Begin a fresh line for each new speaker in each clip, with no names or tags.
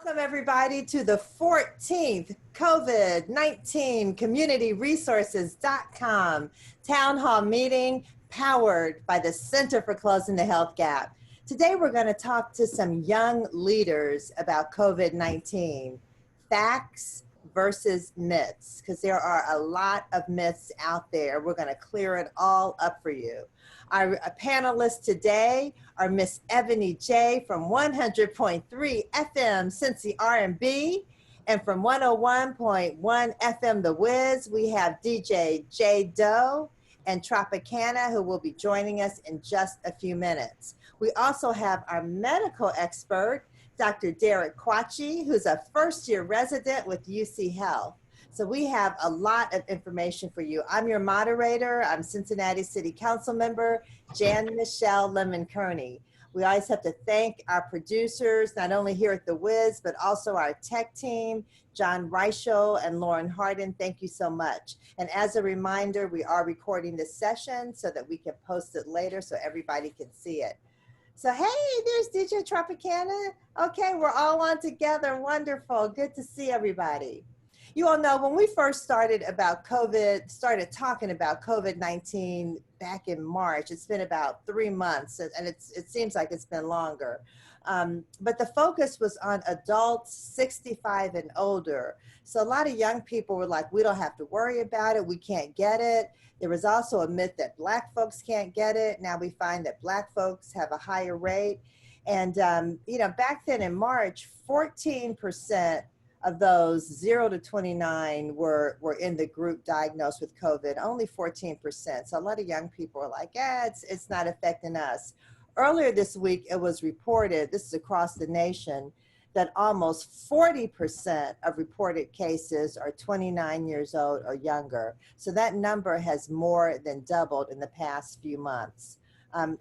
Welcome everybody to the 14th COVID-19 CommunityResources.com Town Hall meeting powered by the Center for Closing the Health Gap. Today we're going to talk to some young leaders about COVID-19, facts versus myths, because there are a lot of myths out there. We're going to clear it all up for you. Our panelists today are Miss Ebony J from 100.3 FM Cincy R&B, and from 101.1 FM The Wiz, we have DJ J Doe and Tropikana, who will be joining us in just a few minutes. We also have our medical expert, Dr. Derek Kwakye, who's a first-year resident with UC Health. So we have a lot of information for you. I'm your moderator. I'm Cincinnati City Council member, Jan-Michele Kearney. We always have to thank our producers, not only here at The Wiz, but also our tech team, John Reichel and Lauren Harden. Thank you so much. And as a reminder, we are recording this session so that we can post it later so everybody can see it. So, hey, there's DJ Tropikana. Okay, we're all on together. Wonderful. Good to see everybody. You all know when we first started talking about COVID-19 back in March, it's been about 3 months, and it seems like it's been longer. But the focus was on adults 65 and older. So a lot of young people were like, we don't have to worry about it. We can't get it. There was also a myth that Black folks can't get it. Now we find that Black folks have a higher rate. And, back then in March, 14% of those 0 to 29 were in the group diagnosed with COVID, only 14%. So a lot of young people are like, it's not affecting us. Earlier this week, it was reported, this is across the nation, that almost 40% of reported cases are 29 years old or younger. So that number has more than doubled in the past few months.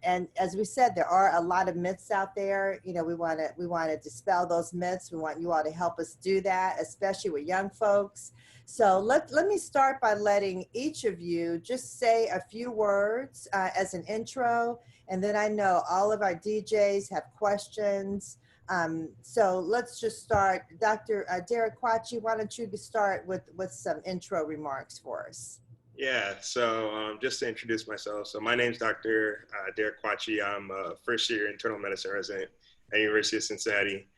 And as we said, there are a lot of myths out there. We want to dispel those myths. We want you all to help us do that, especially with young folks. So let me start by letting each of you just say a few words as an intro. And then I know all of our DJs have questions. So let's just start. Dr. Derek Kwakye, why don't you start with some intro remarks for us?
Yeah, so just to introduce myself, so my name is Dr. Derek Kwakye. I'm a first-year internal medicine resident at University of Cincinnati.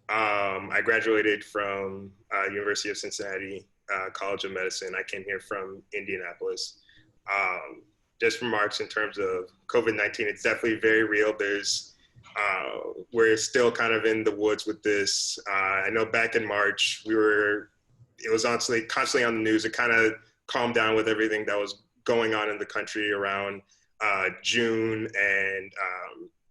I graduated from University of Cincinnati College of Medicine. I came here from Indianapolis. Just remarks in terms of COVID-19, it's definitely very real. We're still kind of in the woods with this. I know back in March, it was honestly constantly on the news. It kind of calmed down with everything that was going on in the country around June and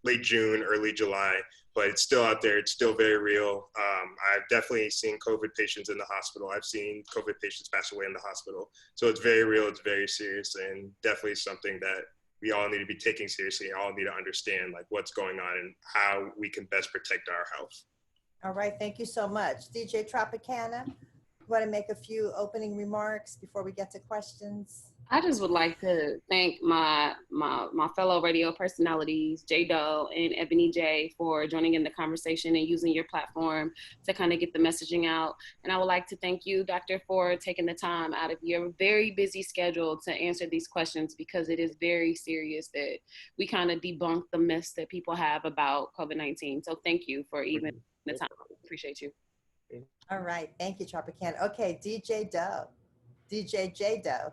late June, early July, but it's still out there. It's still very real. I've definitely seen COVID patients in the hospital. I've seen COVID patients pass away in the hospital. So it's very real, it's very serious, and definitely something that we all need to be taking seriously and all need to understand like what's going on and how we can best protect our health.
All right, thank you so much. DJ Tropikana, you want to make a few opening remarks before we get to questions?
I just would like to thank my fellow radio personalities, J Doe and Ebony J, for joining in the conversation and using your platform to kind of get the messaging out. And I would like to thank you, Doctor, for taking the time out of your very busy schedule to answer these questions, because it is very serious that we kind of debunk the myths that people have about COVID-19. So thank you for even the time. Appreciate you.
All right, thank you, Tropikana. Okay, DJ Doe, DJ J Doe.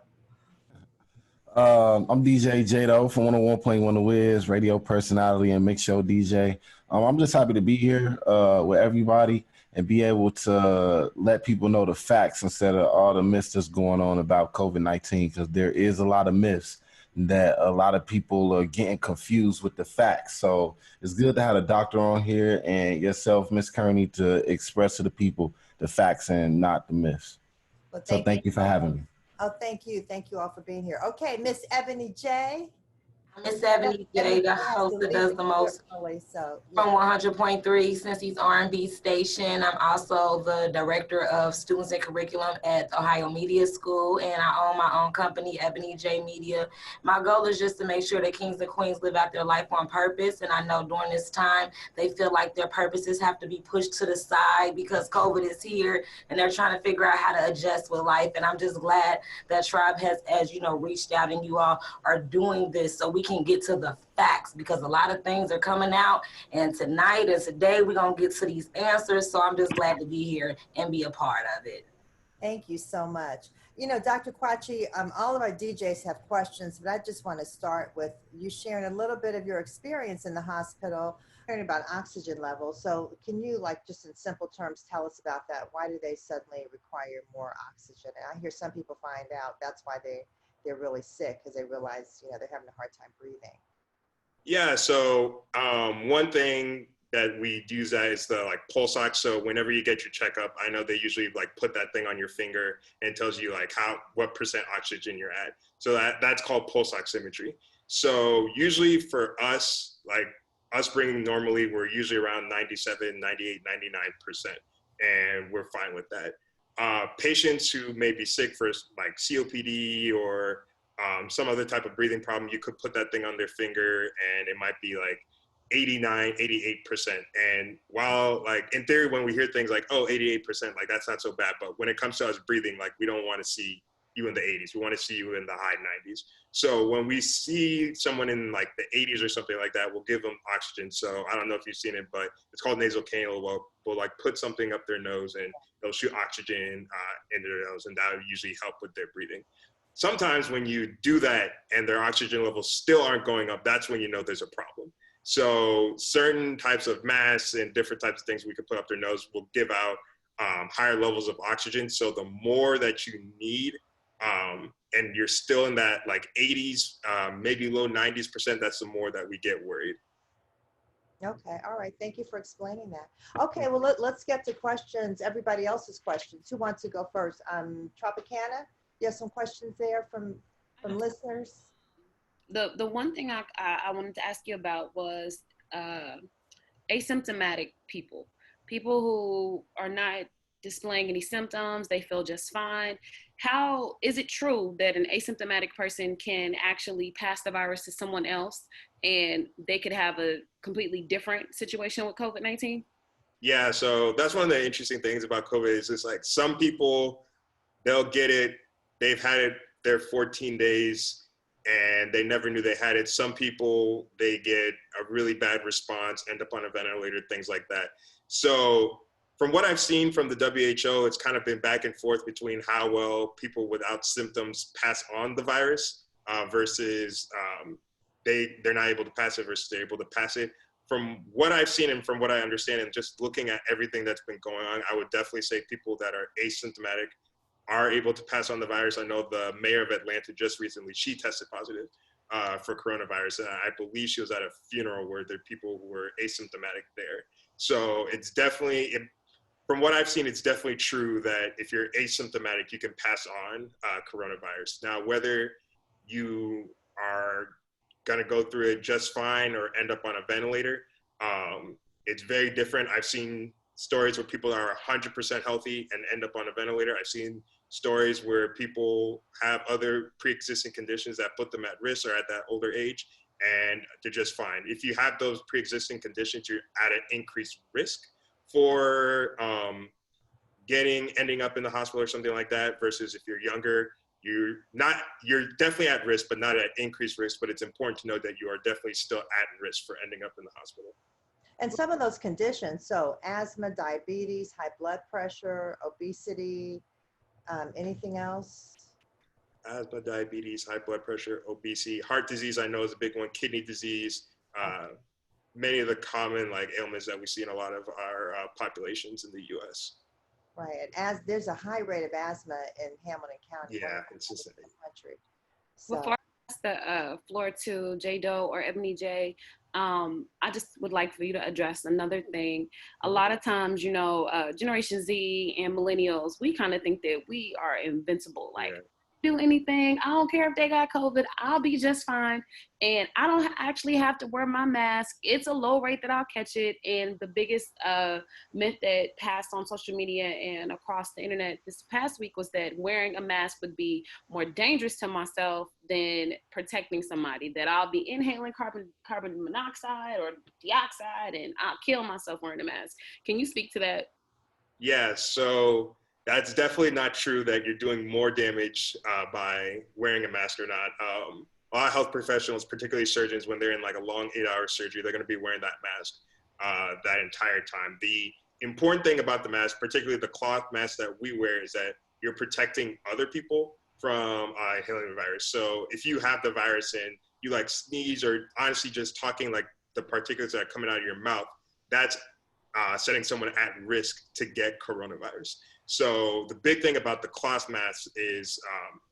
I'm DJ J Doe from 101.1 The Wiz, radio personality and mix show DJ. I'm just happy to be here with everybody and be able to let people know the facts instead of all the myths that's going on about COVID-19, because there is a lot of myths that a lot of people are getting confused with the facts. So it's good to have a doctor on here and yourself, Miss Kearney, to express to the people the facts and not the myths.
Well,
thank you for having me.
Oh, thank you. Thank you all for being here. Okay, Miss Ebony J.
Miss Ebony J, the host that does the most from 100.3 Cincy's R&B station. I'm also the director of students and curriculum at the Ohio Media School, and I own my own company, Ebony J Media. My goal is just to make sure that kings and queens live out their life on purpose, and I know during this time they feel like their purposes have to be pushed to the side because COVID is here, and they're trying to figure out how to adjust with life. And I'm just glad that Tribe has, as you know, reached out, and you all are doing this so we can get to the facts, because a lot of things are coming out, and tonight and today we're going to get to these answers. So I'm just glad to be here and be a part of it.
Thank you so much. You know, Dr. Kwakye, all of our DJs have questions, but I just want to start with you sharing a little bit of your experience in the hospital, hearing about oxygen levels. So can you, like, just in simple terms, tell us about that? Why do they suddenly require more oxygen? And I hear some people find out that's why they're really sick, because they realize, you know, they're having a hard time breathing.
Yeah, so one thing that we use that is the pulse ox. So whenever you get your checkup, I know they usually put that thing on your finger and tells you what percent oxygen you're at. So that's called pulse oximetry. So usually for us, us bringing normally, we're usually around 97, 98, 99%, and we're fine with that. Patients who may be sick for COPD or some other type of breathing problem, you could put that thing on their finger and it might be 89, 88%. And while in theory, when we hear things 88%, that's not so bad. But when it comes to us breathing, we don't want to see you in the 80s. We want to see you in the high 90s. So when we see someone in the 80s or something like that, we'll give them oxygen. So I don't know if you've seen it, but it's called nasal cannula. We'll put something up their nose and they'll shoot oxygen into their nose, and that will usually help with their breathing. Sometimes when you do that and their oxygen levels still aren't going up, that's when you know there's a problem. So certain types of masks and different types of things we could put up their nose will give out higher levels of oxygen. So the more that you need, and you're still in that 80s, maybe low 90s%, that's the more that we get worried.
Okay, all right. Thank you for explaining that. Okay, well, let's get to questions, everybody else's questions. Who wants to go first? Tropikana, you have some questions there from listeners?
The one thing I wanted to ask you about was asymptomatic people who are not displaying any symptoms, they feel just fine. How is it true that an asymptomatic person can actually pass the virus to someone else and they could have a completely different situation with COVID-19?
Yeah, so that's one of the interesting things about COVID is it's some people, they'll get it, they've had it their 14 days and they never knew they had it. Some people, they get a really bad response, end up on a ventilator, things like that. So from what I've seen from the WHO, it's kind of been back and forth between how well people without symptoms pass on the virus versus they're not able to pass it versus they're able to pass it. From what I've seen and from what I understand and just looking at everything that's been going on, I would definitely say people that are asymptomatic are able to pass on the virus. I know the mayor of Atlanta just recently, she tested positive for coronavirus. And I believe she was at a funeral where there are people who were asymptomatic there. So it's definitely, from what I've seen, it's definitely true that if you're asymptomatic, you can pass on coronavirus. Now, whether you are going to go through it just fine or end up on a ventilator, it's very different. I've seen stories where people are 100% healthy and end up on a ventilator. I've seen stories where people have other pre-existing conditions that put them at risk or at that older age, and they're just fine. If you have those pre-existing conditions, you're at an increased risk for ending up in the hospital or something like that, versus if you're younger, you're definitely at risk, but not at increased risk. But it's important to know that you are definitely still at risk for ending up in the hospital.
And some of those conditions, so asthma, diabetes, high blood pressure, obesity, anything else?
Asthma, diabetes, high blood pressure, obesity, heart disease, I know is a big one, kidney disease, many of the common ailments that we see in a lot of our populations in the U.S.
Right, and as there's a high rate of asthma in Hamilton County.
Yeah, in Cincinnati.
So.
Before I pass the floor to J Doe or Ebony J, I just would like for you to address another thing. A lot of times, you know, Generation Z and millennials, we kind of think that we are invincible. do anything. I don't care if they got COVID. I'll be just fine. And I don't actually have to wear my mask. It's a low rate that I'll catch it. And the biggest myth that passed on social media and across the internet this past week was that wearing a mask would be more dangerous to myself than protecting somebody, that I'll be inhaling carbon monoxide or dioxide and I'll kill myself wearing a mask. Can you speak to that?
Yeah, so that's definitely not true that you're doing more damage by wearing a mask or not. A lot of health professionals, particularly surgeons, when they're in like a long 8-hour surgery, they're going to be wearing that mask that entire time. The important thing about the mask, particularly the cloth mask that we wear, is that you're protecting other people from inhaling the virus. So if you have the virus and you like sneeze or honestly just talking like the particulates that are coming out of your mouth, that's setting someone at risk to get coronavirus. So the big thing about the cloth mask is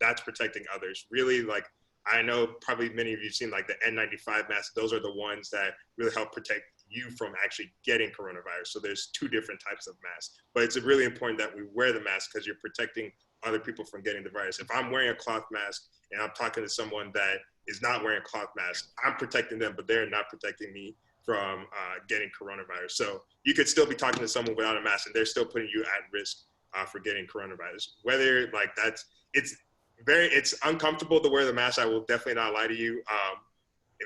that's protecting others. Really, like, I know probably many of you have seen like the N95 masks. Those are the ones that really help protect you from actually getting coronavirus. So there's 2 different types of masks, but it's really important that we wear the mask because you're protecting other people from getting the virus. If I'm wearing a cloth mask and I'm talking to someone that is not wearing a cloth mask, I'm protecting them, but they're not protecting me from getting coronavirus. So you could still be talking to someone without a mask and they're still putting you at risk for getting coronavirus. Whether like it's uncomfortable to wear the mask, I will definitely not lie to you,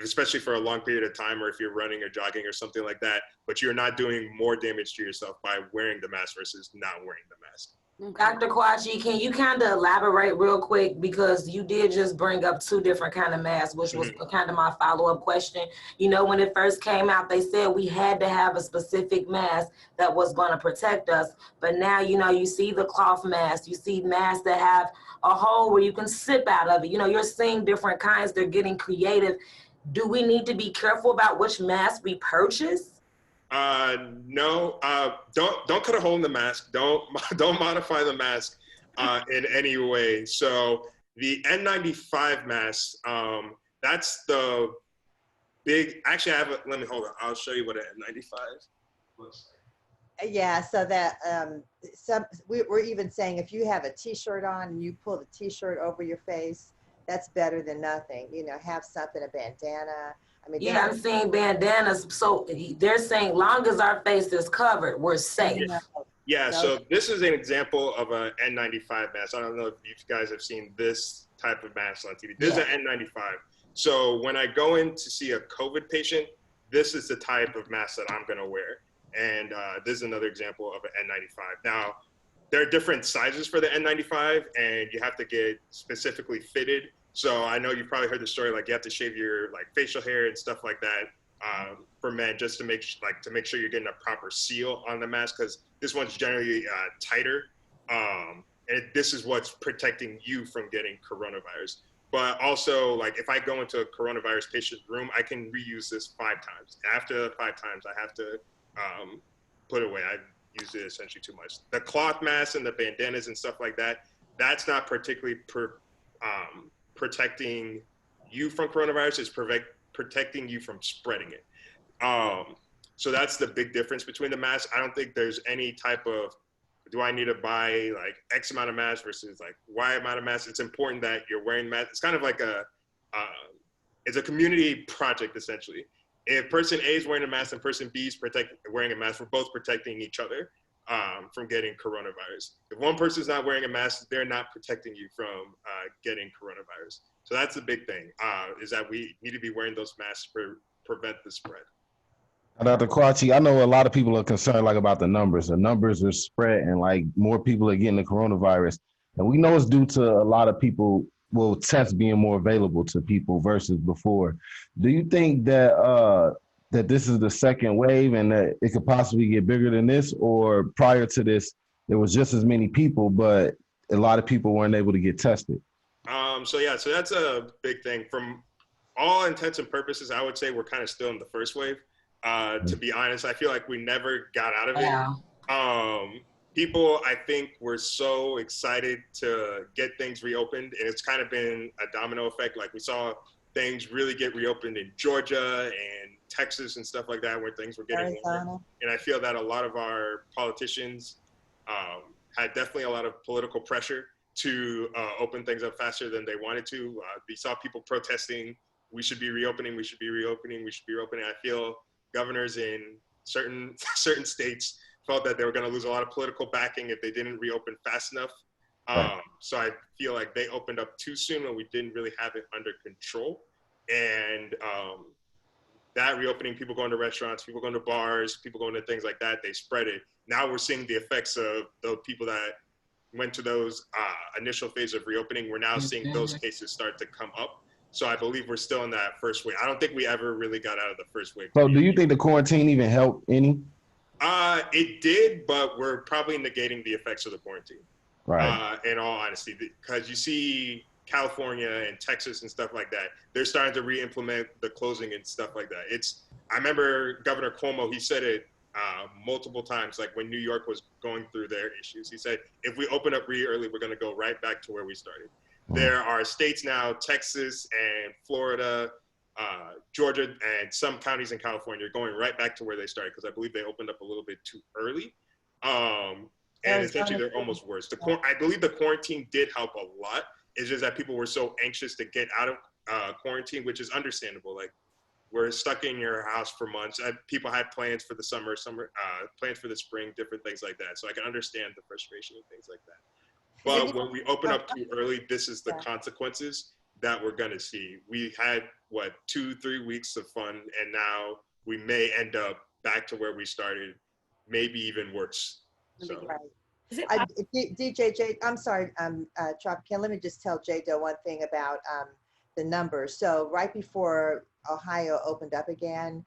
especially for a long period of time, or if you're running or jogging or something like that, but you're not doing more damage to yourself by wearing the mask versus not wearing the mask.
Dr. Kwakye, can you kind of elaborate real quick, because you did just bring up 2 different kind of masks, which was kind of my follow-up question. You know, when it first came out, they said we had to have a specific mask that was going to protect us. But now, you know, you see the cloth mask, you see masks that have a hole where you can sip out of it. You know, you're seeing different kinds. They're getting creative. Do we need to be careful about which mask we purchase?
No, don't cut a hole in the mask. Don't modify the mask in any way. So the N95 mask, that's the big, actually let me hold on. I'll show you what an N95 looks like.
Yeah, so that we're even saying if you have a t-shirt on and you pull the t-shirt over your face, that's better than nothing. You know, have something, a bandana. I mean,
yeah, I'm seeing bandanas. So they're saying long as our face is covered, we're safe.
Yeah, so this is an example of an N95 mask. I don't know if you guys have seen this type of mask on TV. This is an N95. So when I go in to see a COVID patient, this is the type of mask that I'm going to wear. And this is another example of an N95. Now, there are different sizes for the N95, and you have to get specifically fitted. So I know you've probably heard the story, like you have to shave your like facial hair and stuff like that for men, just to make sure you're getting a proper seal on the mask, because this one's generally tighter, and this is what's protecting you from getting coronavirus. But also, like if I go into a coronavirus patient room, I can reuse this 5 times. After 5 times, I have to put it away. I use it essentially too much. The cloth masks and the bandanas and stuff like that, that's not particularly protecting you from coronavirus. It's protecting you from spreading it. So that's the big difference between the masks. I don't think there's any type of, do I need to buy like X amount of masks versus like Y amount of masks? It's important that you're wearing masks. It's kind of like it's a community project essentially. If person A is wearing a mask and person B is wearing a mask, we're both protecting each other from getting coronavirus. If one person is not wearing a mask, they're not protecting you from getting coronavirus. So that's the big thing, is that we need to be wearing those masks to prevent the spread.
Dr. Kwakye, I know a lot of people are concerned like about the numbers. The numbers are spreading, like more people are getting the coronavirus. And we know it's due to a lot of people, well, tests being more available to people versus before. Do you think that that this is the second wave and that it could possibly get bigger than this? Or prior to this, there was just as many people, but a lot of people weren't able to get tested?
So that's a big thing. From all intents and purposes, I would say we're kind of still in the first wave. To be honest, I feel like we never got out of it. People, I think, were so excited to get things reopened, and it's kind of been a domino effect. Like we saw things really get reopened in Georgia and Texas and stuff like that, where things were getting warmer. And I feel that a lot of our politicians had definitely a lot of political pressure to open things up faster than they wanted to. We saw people protesting, we should be reopening, we should be reopening, we should be reopening. I feel governors in certain states felt that they were going to lose a lot of political backing if they didn't reopen fast enough.
Right.
So I feel like they opened up too soon when we didn't really have it under control. And that reopening, people going to restaurants, people going to bars, people going to things like that, they spread it. Now we're seeing the effects of the people that went to those initial phase of reopening. We're now seeing those cases start to come up. So I believe we're still in that first wave. I don't think we ever really got out of the first wave.
So do you think the quarantine even helped any?
It did, but we're probably negating the effects of the quarantine.
Right.
In all honesty, because you see California and Texas and stuff like that, they're starting to re-implement the closing and stuff like that. I remember Governor Cuomo, he said it multiple times, like when New York was going through their issues. He said, if we open up really early, we're going to go right back to where we started. There are states now, Texas and Florida, Georgia, and some counties in California are going right back to where they started, because I believe they opened up a little bit too early. And essentially they're almost worse. I believe the quarantine did help a lot. It's just that people were so anxious to get out of quarantine, which is understandable. Like, we're stuck in your house for months. People had plans for the summer, plans for the spring, different things like that. So I can understand the frustration and things like that. But when we open up too early, this is the consequences that we're going to see. We had, 2-3 weeks of fun, and now we may end up back to where we started, maybe even worse. So.
Right. DJ J, I'm sorry, Tropikana, let me just tell J-Do one thing about the numbers. So right before Ohio opened up again,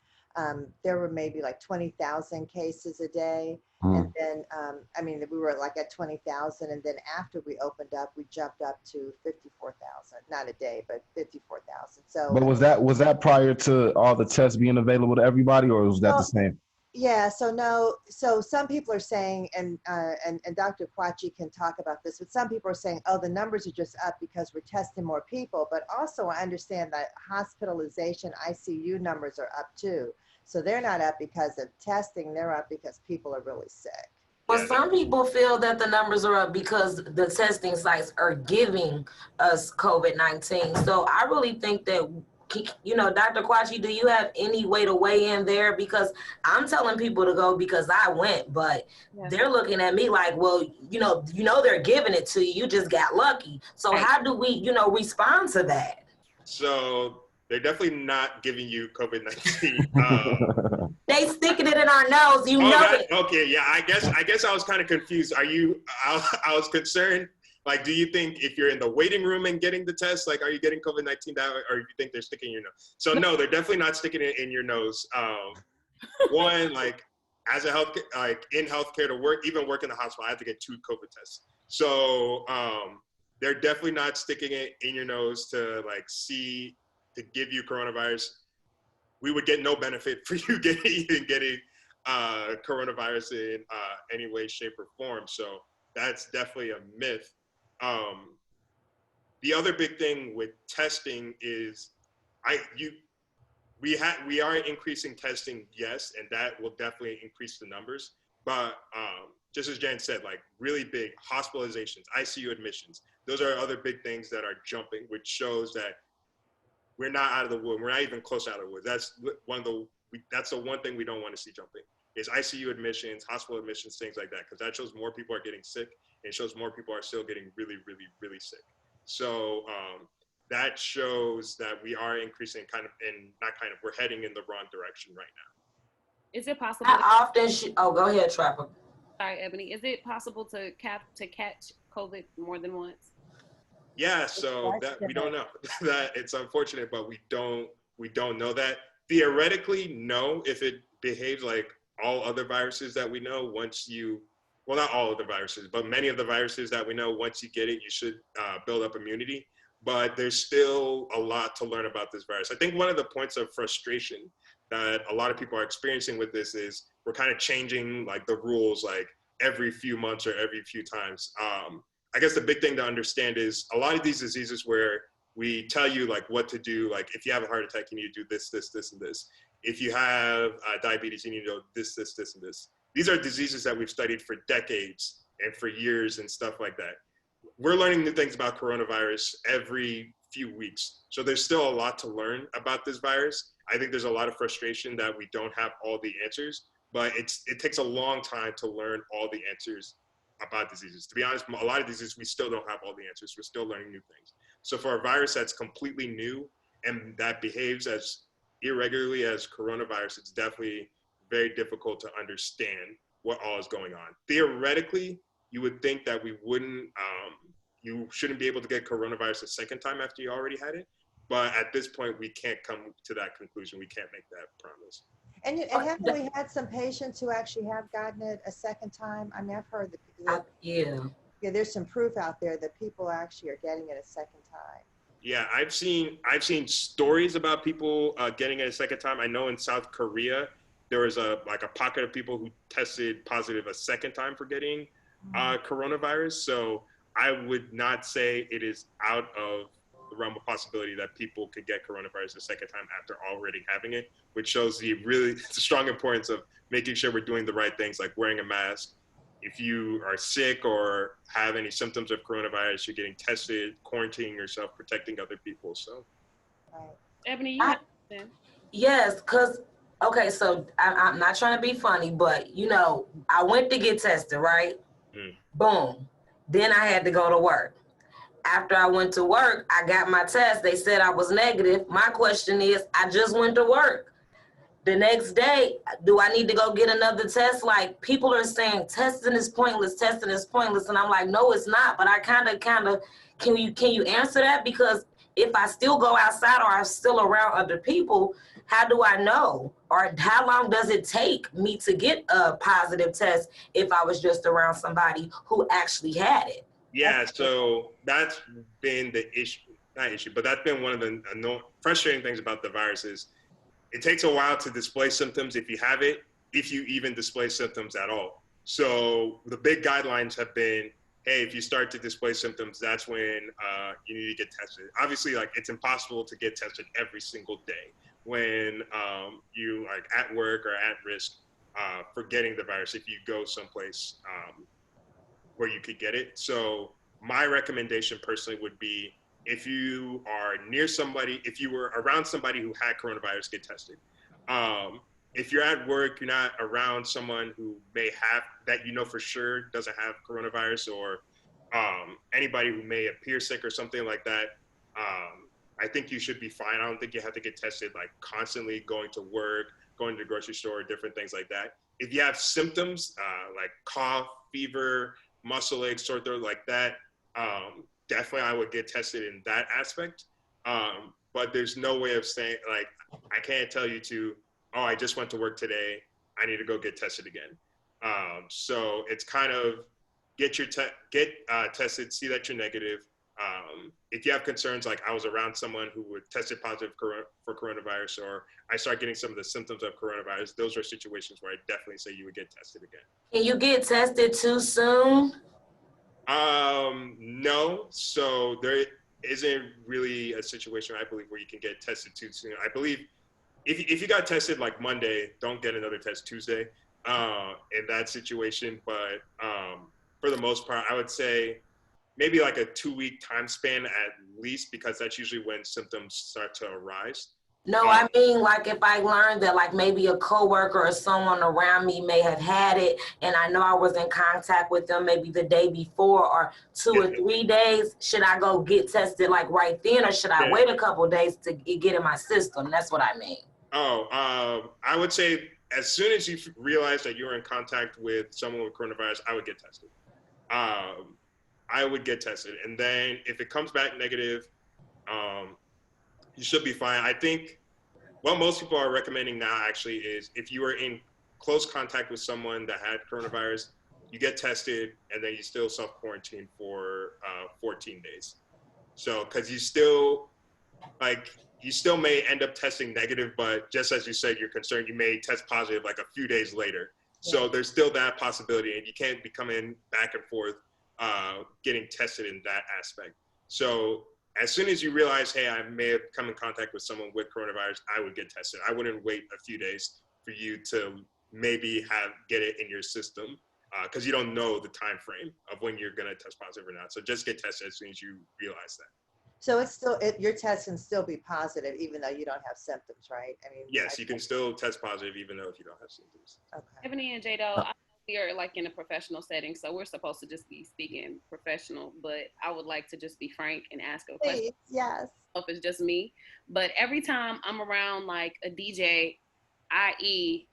there were maybe like 20,000 cases a day. And then, we were like at 20,000. And then after we opened up, we jumped up to 54,000, not a day, but 54,000. So. But
was that prior to all the tests being available to everybody, or was that the same?
Yeah, so some people are saying, and Dr. Kwakye can talk about this, but some people are saying, oh, the numbers are just up because we're testing more people. But also I understand that hospitalization, ICU numbers are up too. So they're not up because of testing, they're up because people are really sick.
Well, some people feel that the numbers are up because the testing sites are giving us COVID-19. So I really think that, Dr. Kwakye, do you have any way to weigh in there? Because I'm telling people to go because I went, but they're looking at me like, well, they're giving it to you. You just got lucky. So how do we, respond to that?
So they're definitely not giving you COVID-19.
They sticking it in our nose.
Okay, yeah. I guess I was kind of confused. I was concerned. Like, do you think if you're in the waiting room and getting the test, like, are you getting COVID-19 that way, or do you think they're sticking in your nose? So no, they're definitely not sticking it in your nose. One, like, as a in healthcare to work in the hospital, I have to get 2 COVID tests. So they're definitely not sticking it in your nose to give you coronavirus. We would get no benefit for you getting coronavirus in any way, shape, or form. So that's definitely a myth. The other big thing with testing is we are increasing testing, yes, and that will definitely increase the numbers. But just as Jan said, like, really big hospitalizations, ICU admissions, those are other big things that are jumping, which shows that we're not out of the woods. We're not even close out of the woods. That's the one thing we don't want to see jumping, is ICU admissions, hospital admissions, things like that, because that shows more people are getting sick, and it shows more people are still getting really, really, really sick. So that shows that we are increasing we're heading in the wrong direction right now.
Is it possible?
How often go ahead, Trapper.
Sorry, Ebony. Is it possible to catch COVID more than once?
Yeah, so that we don't know. That it's unfortunate, but we don't know that. Theoretically, no, if it behaves like all other viruses that we know, not all of the viruses, but many of the viruses that we know, once you get it, you should build up immunity. But there's still a lot to learn about this virus. I think one of the points of frustration that a lot of people are experiencing with this is we're kind of changing like the rules like every few months or every few times. I guess the big thing to understand is a lot of these diseases where we tell you like what to do, like if you have a heart attack, you need to do this, this, this, and this. If you have diabetes, you need to do this, this, this, and this. These are diseases that we've studied for decades and for years and stuff like that. we're learning new things about coronavirus every few weeks. So there's still a lot to learn about this virus. I think there's a lot of frustration that we don't have all the answers, but it takes a long time to learn all the answers about diseases. To be honest, a lot of diseases, we still don't have all the answers. We're still learning new things. So for a virus that's completely new and that behaves as irregularly as coronavirus, it's definitely very difficult to understand what all is going on. Theoretically, you would think that we wouldn't, you shouldn't be able to get coronavirus a second time after you already had it. But at this point, we can't come to that conclusion. We can't make that promise.
And haven't we had some patients who actually have gotten it a second time? I mean, I've heard that
yeah,
there's some proof out there that people actually are getting it a second time.
Yeah, I've seen stories about people getting it a second time. I know in South Korea, there was a pocket of people who tested positive a second time for getting coronavirus. So I would not say it is out of the realm of possibility that people could get coronavirus a second time after already having it, which shows the strong importance of making sure we're doing the right things, like wearing a mask. If you are sick or have any symptoms of coronavirus, you're getting tested, quarantining yourself, protecting other people. So,
Right.
Ebony,
yes, because, okay, so I'm not trying to be funny, but, you know, I went to get tested, right? Boom. Then I had to go to work. After I went to work, I got my test. They said I was negative. My question is, I just went to work. The next day, do I need to go get another test? Like, people are saying testing is pointless, testing is pointless. And I'm like, no, it's not. But I kind of, can you answer that? Because if I still go outside or I'm still around other people, how do I know? Or how long does it take me to get a positive test if I was just around somebody who actually had it?
Yeah, so that's been the issue, but that's been one of the frustrating things about the virus is it takes a while to display symptoms if you have it, if you even display symptoms at all. So the big guidelines have been, hey, if you start to display symptoms, that's when you need to get tested. Obviously, like, it's impossible to get tested every single day when you like at work or at risk for getting the virus if you go someplace where you could get it. So my recommendation personally would be, if you are near somebody, if you were around somebody who had coronavirus, get tested. If you're at work, you're not around someone who may have, that you know for sure doesn't have coronavirus, or anybody who may appear sick or something like that, I think you should be fine. I don't think you have to get tested like constantly going to work, going to the grocery store, different things like that. If you have symptoms like cough, fever, muscle aches, sore throat, like that, definitely I would get tested in that aspect. But there's no way of saying, like, I can't tell you to, oh, I just went to work today, I need to go get tested again. So it's kind of get tested, see that you're negative. If you have concerns, like I was around someone who would tested positive for coronavirus, or I start getting some of the symptoms of coronavirus, those are situations where I definitely say you would get tested again.
Can you get tested too soon?
No. So there isn't really a situation, I believe, where you can get tested too soon. I believe if you got tested like Monday, don't get another test Tuesday in that situation. But for the most part, I would say maybe like a 2-week time span at least, because that's usually when symptoms start to arise.
No, I mean, like, if I learned that, like, maybe a coworker or someone around me may have had it, and I know I was in contact with them maybe the day before or 2 or 3 days, should I go get tested like right then, or should I wait a couple of days to get in my system? That's what I mean.
I would say as soon as you realize that you're in contact with someone with coronavirus, I would get tested. I would get tested, and then if it comes back negative, you should be fine. I think what most people are recommending now actually is, if you are in close contact with someone that had coronavirus, you get tested and then you still self-quarantine for 14 days. So, because you still may end up testing negative, but just as you said, you're concerned you may test positive like a few days later. So there's still that possibility, and you can't be coming back and forth getting tested in that aspect. So as soon as you realize, hey, I may have come in contact with someone with coronavirus, I would get tested. I wouldn't wait a few days for you to maybe get it in your system. because you don't know the time frame of when you're going to test positive or not. So just get tested as soon as you realize that.
So it's still, your test can still be positive even though you don't have symptoms, right? I mean,
yes, you can still test positive even though if you don't have symptoms.
Okay.
Ebony and Jado, I know we are like in a professional setting, so we're supposed to just be speaking professional, but I would like to just be frank and ask a question.
Please, yes.
If it's just me, but every time I'm around like a DJ, i.e.,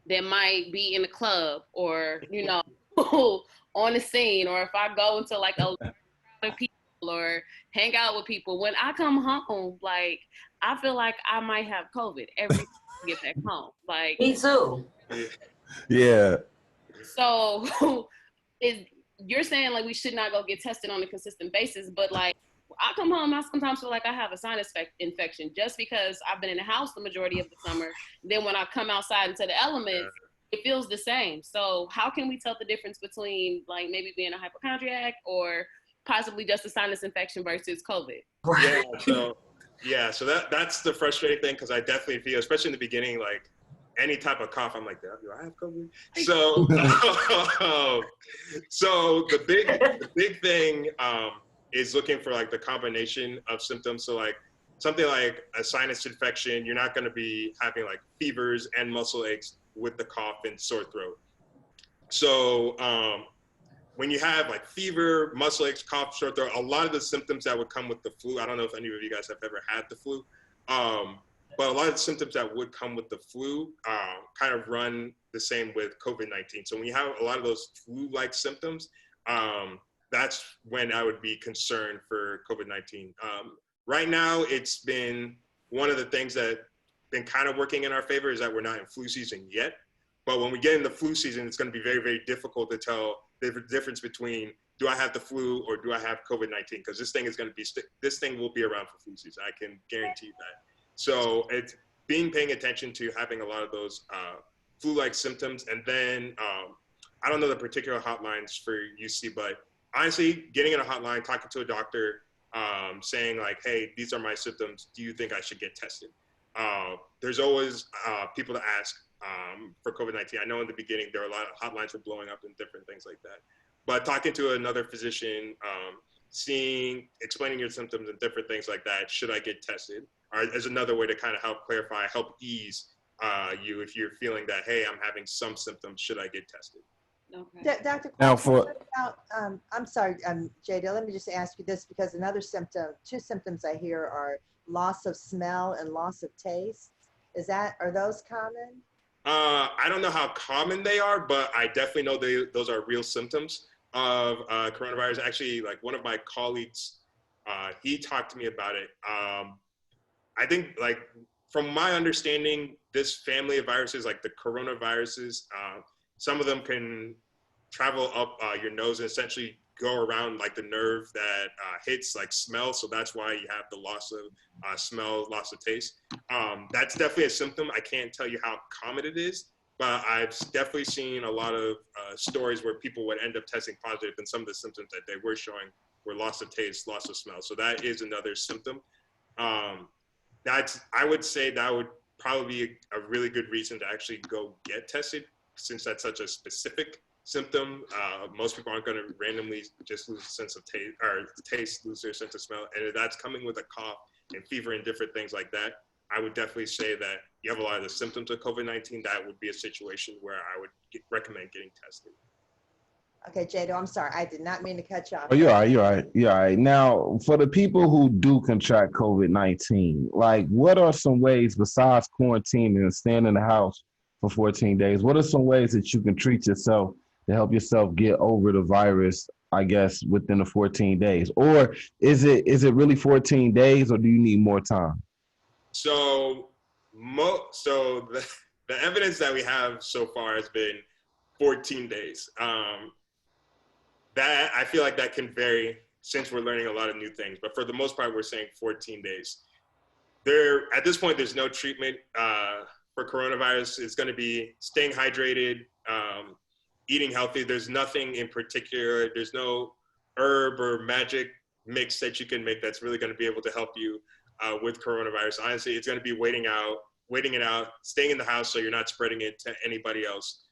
that might be in the club or, you know, on the scene, or if I go into like a lot of people or hang out with people, when I come home, like, I feel like I might have COVID every time I get back home. Like,
Me too.
Yeah.
so you're saying like we should not go get tested on a consistent basis, but like, I come home, I sometimes feel like I have a sinus infection just because I've been in the house the majority of the summer. Then when I come outside into the elements, it feels the same. So how can we tell the difference between like maybe being a hypochondriac or possibly just a sinus infection versus COVID?
So that's the frustrating thing, because I definitely feel, especially in the beginning, like any type of cough, I'm like, do I have COVID? So, so the big thing is looking for like the combination of symptoms. So like something like a sinus infection, you're not going to be having like fevers and muscle aches with the cough and sore throat. So when you have like fever, muscle aches, cough, sore throat, a lot of the symptoms that would come with the flu, I don't know if any of you guys have ever had the flu, but a lot of the symptoms that would come with the flu kind of run the same with COVID-19. So when you have a lot of those flu-like symptoms, that's when I would be concerned for COVID-19. Right now, it's been one of the things that been kind of working in our favor is that we're not in flu season yet. But when we get in the flu season, it's going to be very, very difficult to tell the difference between, do I have the flu or do I have COVID-19? Because this thing is going to be, this thing will be around for flu season. I can guarantee that. So it's paying attention to having a lot of those flu-like symptoms. And then I don't know the particular hotlines for UC, but honestly, getting in a hotline, talking to a doctor, saying like, hey, these are my symptoms. Do you think I should get tested? There's always people to ask for COVID-19. I know in the beginning, there are a lot of hotlines were blowing up and different things like that. But talking to another physician, explaining your symptoms and different things like that, should I get tested? Is another way to kind of help clarify, help ease you if you're feeling that, hey, I'm having some symptoms, should I get tested?
Okay.
Dr.
Now
I'm sorry, Jada, let me just ask you this, because another symptom, two symptoms I hear are loss of smell and loss of taste. Are those common?
I don't know how common they are, but I definitely know those are real symptoms of coronavirus. Actually, like one of my colleagues, he talked to me about it. I think, like, from my understanding, this family of viruses, like the coronaviruses, some of them can travel up your nose and essentially go around like the nerve that hits like smell. So that's why you have the loss of smell, loss of taste. That's definitely a symptom. I can't tell you how common it is, but I've definitely seen a lot of stories where people would end up testing positive, and some of the symptoms that they were showing were loss of taste, loss of smell. So that is another symptom. I would say that would probably be a really good reason to actually go get tested, since that's such a specific symptom. Most people aren't going to randomly just lose a sense of taste, lose their sense of smell. And if that's coming with a cough and fever and different things like that, I would definitely say that you have a lot of the symptoms of COVID-19. That would be a situation where I would recommend getting tested.
Okay, Jado, I'm sorry. I did not mean to cut you off.
Oh, you're all right. Now, for the people who do contract COVID-19, like, what are some ways besides quarantining and staying in the house for 14 days? What are some ways that you can treat yourself to help yourself get over the virus, I guess, within the 14 days? Or is it really 14 days, or do you need more time?
So the evidence that we have so far has been 14 days. That I feel like that can vary since we're learning a lot of new things, but for the most part, we're saying 14 days. At this point, there's no treatment for coronavirus. It's going to be staying hydrated, eating healthy. There's nothing in particular. There's no herb or magic mix that you can make that's really going to be able to help you with coronavirus. Honestly, it's going to be waiting it out, staying in the house so you're not spreading it to anybody else.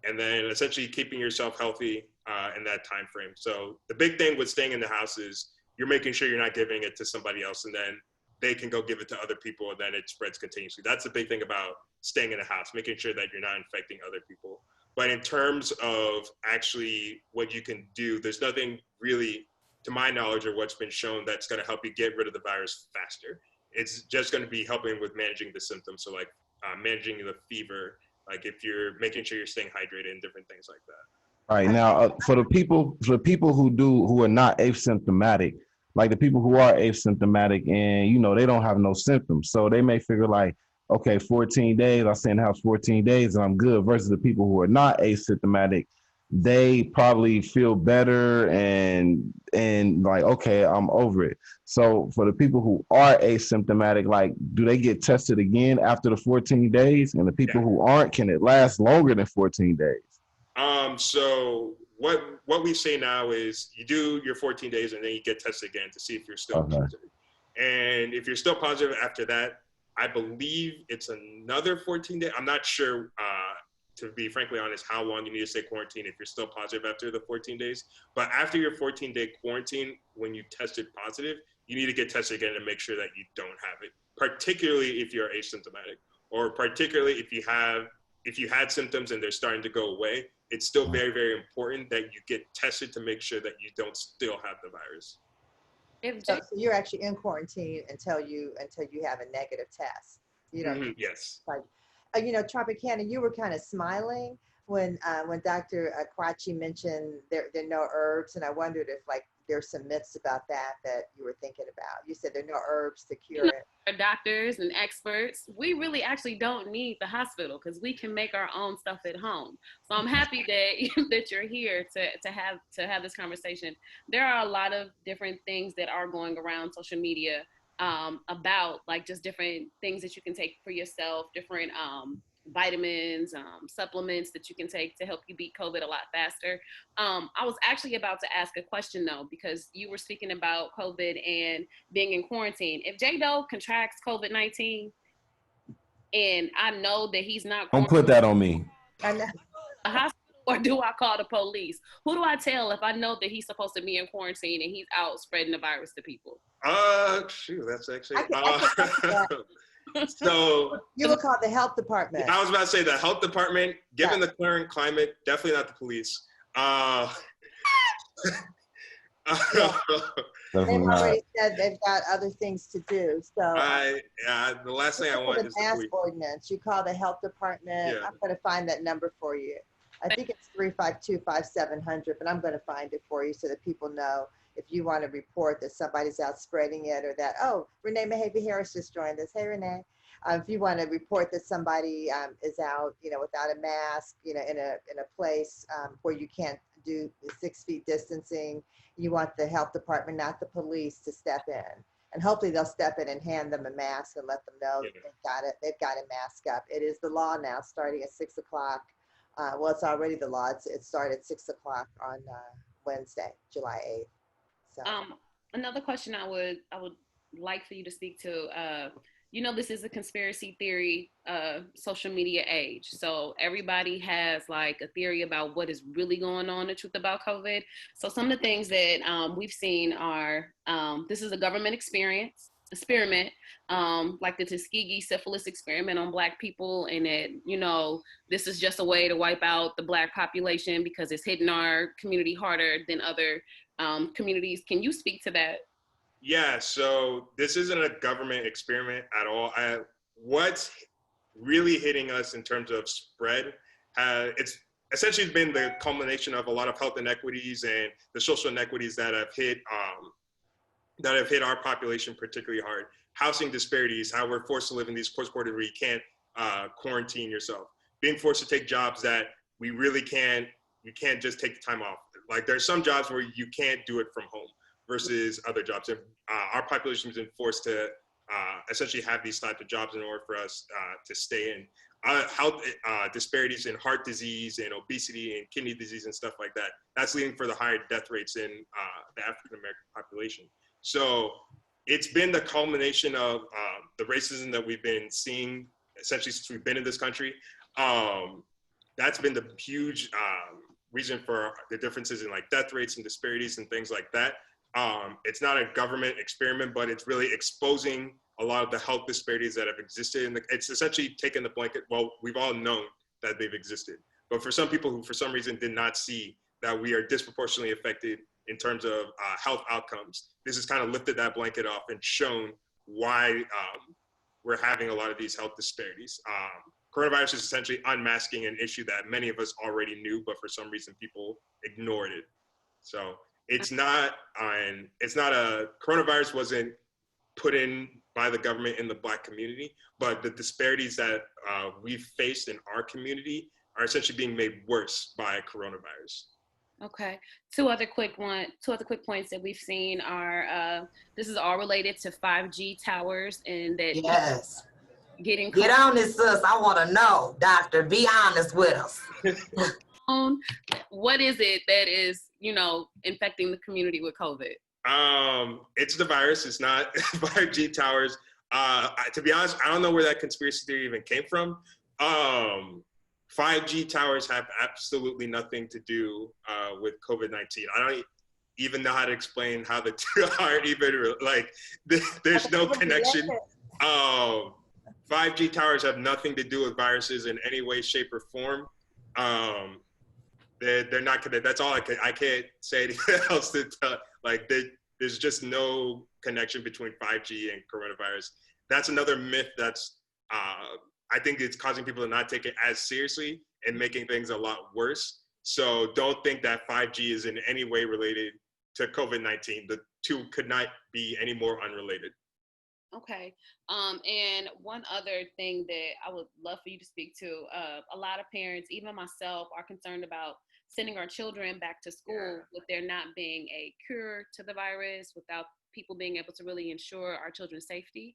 and then essentially keeping yourself healthy in that time frame. So the big thing with staying in the house is you're making sure you're not giving it to somebody else, and then they can go give it to other people, and then it spreads continuously. That's the big thing about staying in the house, making sure that you're not infecting other people. But in terms of actually what you can do, there's nothing really, to my knowledge, or what's been shown that's going to help you get rid of the virus faster. It's just going to be helping with managing the symptoms. So like managing the fever, like if you're making sure you're staying hydrated and different things like that.
All right, now for the people who are not asymptomatic, like the people who are asymptomatic and they don't have no symptoms, so they may figure like, okay, 14 days, I stay in the house 14 days and I'm good. Versus the people who are not asymptomatic, they probably feel better and like, okay, I'm over it. So for the people who are asymptomatic, like, do they get tested again after the 14 days? And the people who aren't, can it last longer than 14 days?
So what we say now is you do your 14 days and then you get tested again to see if you're still positive. And if you're still positive after that, I believe it's another 14 days. I'm not sure, to be frankly honest, how long you need to stay quarantined if you're still positive after the 14 days. But after your 14-day quarantine, when you tested positive, you need to get tested again to make sure that you don't have it, particularly if you're asymptomatic, or particularly if you had symptoms and they're starting to go away. It's still very, very important that you get tested to make sure that you don't still have the virus.
So you're actually in quarantine until you have a negative test. You don't.
Yes.
Like, Tropikana, you were kind of smiling when Dr. Kwakye mentioned there are no herbs, and I wondered if like there's some myths about that you were thinking about. You said there are no herbs to cure it.
Doctors and experts, we really actually don't need the hospital because we can make our own stuff at home. So I'm happy that you're here to have this conversation. There are a lot of different things that are going around social media about like just different things that you can take for yourself, different vitamins, supplements that you can take to help you beat COVID a lot faster. I was actually about to ask a question though, because you were speaking about COVID and being in quarantine. If J-Do contracts COVID-19 and I know that he's not
don't put that on me.
I know.
A hospital, or do I call the police? Who do I tell if I know that he's supposed to be in quarantine and he's out spreading the virus to people?
Shoot, that's actually.
So you would call the health department.
I was about to say the health department. Given the current climate, definitely not the police.
They've already said they've got other things to do. So
the last thing I want is the
mask ordinance. You call the health department. Yeah. I'm going to find that number for you. I think it's 352-5700, but I'm going to find it for you so that people know if you want to report that somebody's out spreading it, or that, Renee Mahaby Harris just joined us. Hey, Renee. If you want to report that somebody is out, without a mask, in a place where you can't do 6 feet distancing, you want the health department, not the police, to step in. And hopefully they'll step in and hand them a mask and let them know that they've got to mask up. It is the law now, starting at 6 o'clock. Well, it's already the law. It started at 6 o'clock on Wednesday, July 8th. So.
Another question I would like for you to speak to. This is a conspiracy theory social media age. So everybody has like a theory about what is really going on, the truth about COVID. So some of the things that we've seen are, this is a government experiment, like the Tuskegee syphilis experiment on Black people. And that, this is just a way to wipe out the Black population because it's hitting our community harder than other communities. Can you speak to that?
Yeah, so this isn't a government experiment at all. What's really hitting us in terms of spread, it's essentially been the culmination of a lot of health inequities and the social inequities that have hit our population particularly hard. Housing disparities, how we're forced to live in these close quarters where you can't quarantine yourself. Being forced to take jobs that you can't just take the time off. Like there's some jobs where you can't do it from home versus other jobs. And our population has been forced to essentially have these types of jobs in order for us to stay in. Health disparities in heart disease and obesity and kidney disease and stuff like that. That's leading for the higher death rates in the African-American population. So it's been the culmination of the racism that we've been seeing essentially since we've been in this country. that's been the huge reason for the differences in like death rates and disparities and things like that. It's not a government experiment, but it's really exposing a lot of the health disparities that have existed. And it's essentially taken the blanket, well, we've all known that they've existed. But for some people who for some reason did not see that we are disproportionately affected in terms of health outcomes, this has kind of lifted that blanket off and shown why we're having a lot of these health disparities. Coronavirus is essentially unmasking an issue that many of us already knew, but for some reason people ignored it. So coronavirus wasn't put in by the government in the Black community, but the disparities that we've faced in our community are essentially being made worse by coronavirus.
Okay. Two other quick points that we've seen are, this is all related to 5G towers and that.
Yes.
Get
on this, sis. I want to know, doctor. Be honest with us.
What is it that is, infecting the community with COVID?
It's the virus. It's not 5G towers. To be honest, I don't know where that conspiracy theory even came from. 5G towers have absolutely nothing to do with COVID-19. I don't even know how to explain how the two are even like. There's no connection. 5G towers have nothing to do with viruses in any way, shape, or form. They're not connected. That's all I can't say anything else to tell. Like there's just no connection between 5G and coronavirus. That's another myth that's I think it's causing people to not take it as seriously and making things a lot worse. So don't think that 5G is in any way related to COVID-19. The two could not be any more unrelated.
Okay. And one other thing that I would love for you to speak to, a lot of parents, even myself, are concerned about sending our children back to school with there not being a cure to the virus, without people being able to really ensure our children's safety.